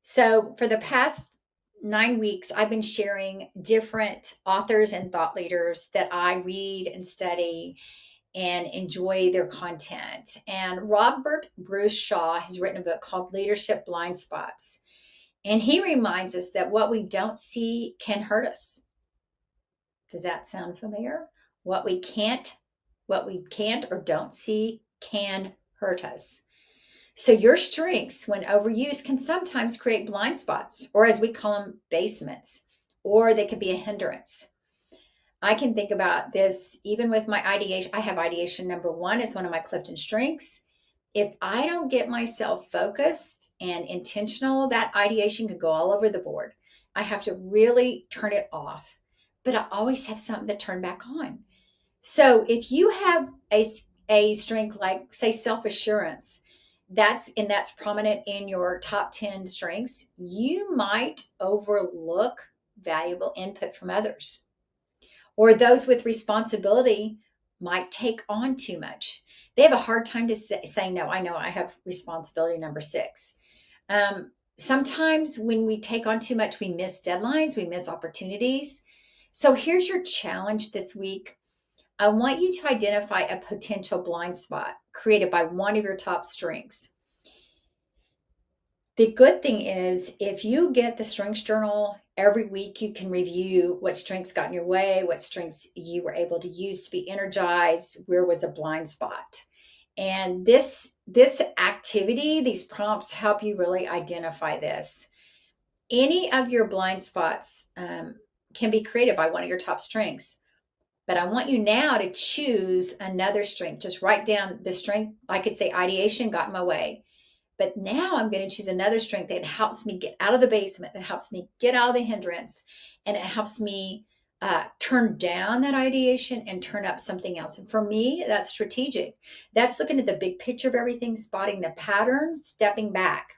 So, for the past 9 weeks, I've been sharing different authors and thought leaders that I read and study and enjoy their content. And Robert Bruce Shaw has written a book called Leadership Blind Spots. And he reminds us that what we don't see can hurt us. Does that sound familiar? What we can't, what we can't or don't see can hurt us. So your strengths, when overused, can sometimes create blind spots, or as we call them, basements, or they could be a hindrance. I can think about this even with my ideation. I have ideation number one as one of my Clifton strengths. If I don't get myself focused and intentional, that ideation could go all over the board. I have to really turn it off, but I always have something to turn back on. So if you have a strength like, say, self assurance, that's prominent in your top 10 strengths, you might overlook valuable input from others. Or those with responsibility might take on too much. They have a hard time to say no. I know I have responsibility number six. Sometimes when we take on too much, we miss deadlines, we miss opportunities. So here's your challenge this week. I want you to identify a potential blind spot created by one of your top strengths. The good thing is, if you get the strengths journal every week, you can review what strengths got in your way, what strengths you were able to use to be energized, where was a blind spot. And this activity, these prompts help you really identify this. Any of your blind spots can be created by one of your top strengths. But I want you now to choose another strength. Just write down the strength. I could say ideation got in my way. But now I'm going to choose another strength that helps me get out of the basement, that helps me get out of the hindrance, and it helps me turn down that ideation and turn up something else. And for me, that's strategic. That's looking at the big picture of everything, spotting the patterns, stepping back.